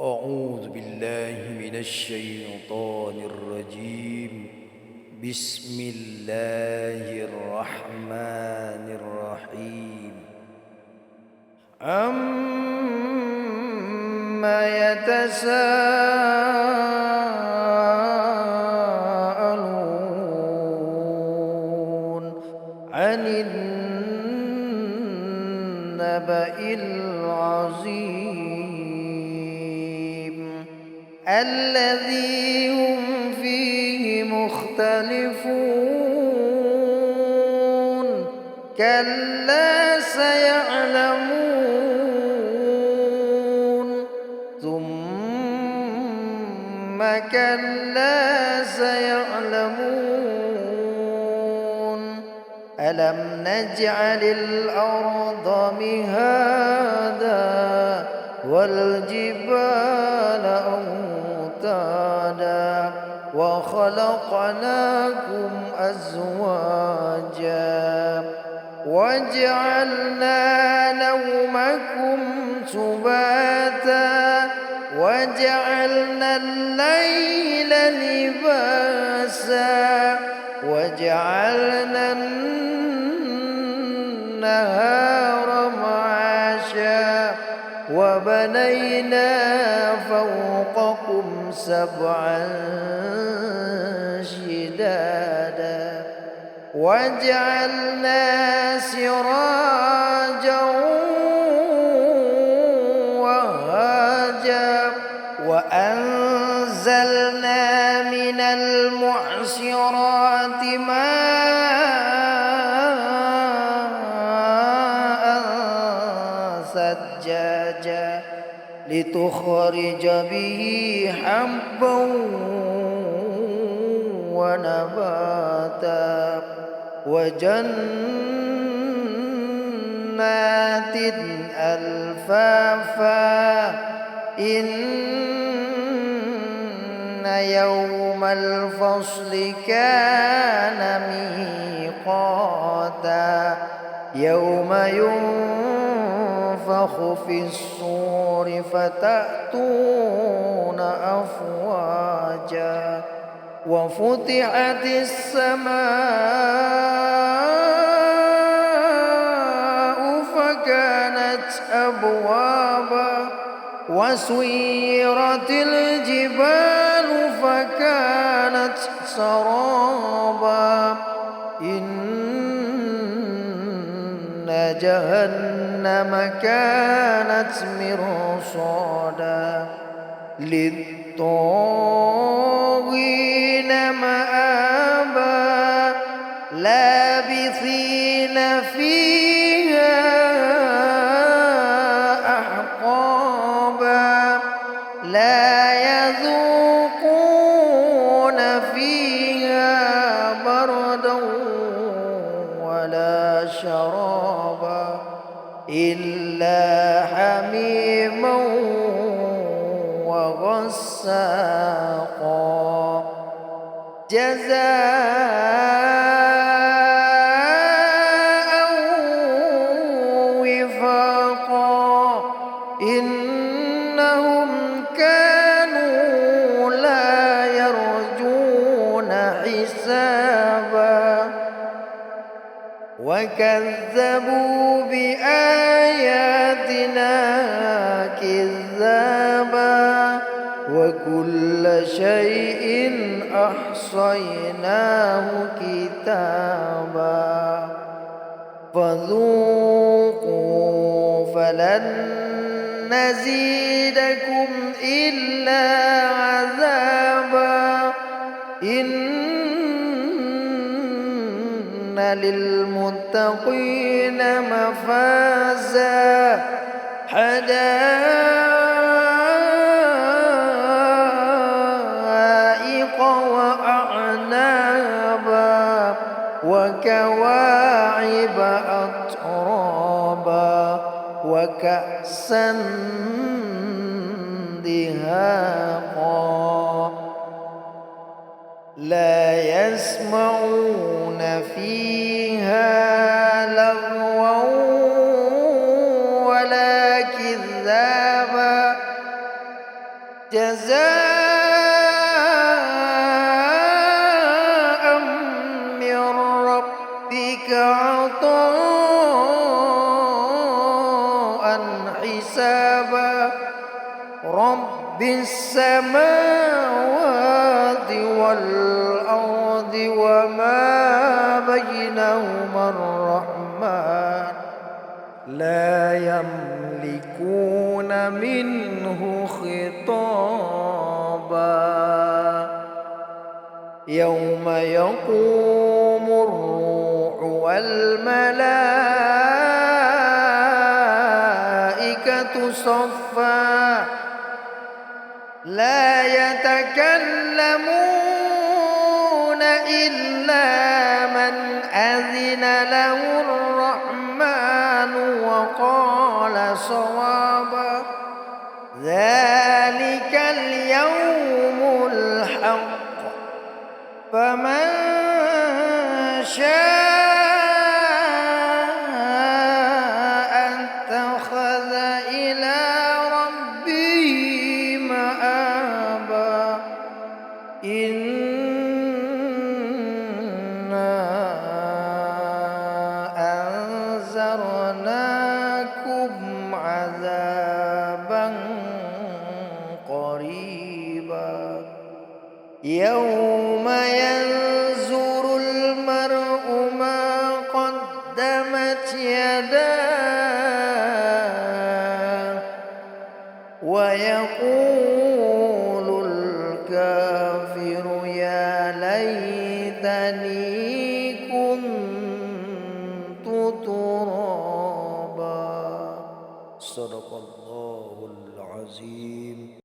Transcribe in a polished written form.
أعوذ بالله من الشيطان الرجيم. بسم الله الرحمن الرحيم. عما يتساءلون عن النبأ العظيم الذي هم فيه مختلفون كلا سيعلمون ثم كلا سيعلمون ألم نجعل الأرض مهادا والجبال أوتادا وخلقناكم أزواجا وجعلنا نومكم سباتا وجعلنا الليل لباسا وجعلنا النهار معاشا وبنينا فوقكم سبعا شدادا وجعلنا سراجا وهاجا وأنزلنا من المعصرات ماء ثجاجا لتخرج به حبا ونباتا وجنات ألفافا إن يوم الفصل كان ميقاتا يوم ينفخ في الصور فتأتون أفواجا وفتحت السماء فكانت أبوابا وسيرت الجبال فكانت سرابا إن جهنم كانت مرصادا للطاغين مآبا لابثين فيها أحقابا لا يذوقون فيها بردا ولا شرابا إلا حميما وغساقا جزاء وفاقا إنهم كانوا لا يرجون حسابا وكذبوا بآياتنا كذابا وكل شيء أحصيناه كتابا فذوقوا فلن نزيدكم إلا عذابا إن للمتقين مفازا حدائق وأعنابا وكواعب أترابا وكأسا دهاقا لا يسمعون فيها لغوا ولا كذابا ربك عطاء حسابا رب السماوات والأرض وما بينهما الرحمن لا يملكون منه خطابا يوم يقوم الروح والملائكة صفا لا يتكلمون إلا من أذن له الرحمن وقال صوابا ذلك اليوم الحق فمن شاء اتخذ إلى ربه مآبا إنا أنذرناكم عذابا قريبا يوم ينظر المرء ما قدمت يداه ويقول الكافر يا ليتني كنت ترابا صدق الله العظيم.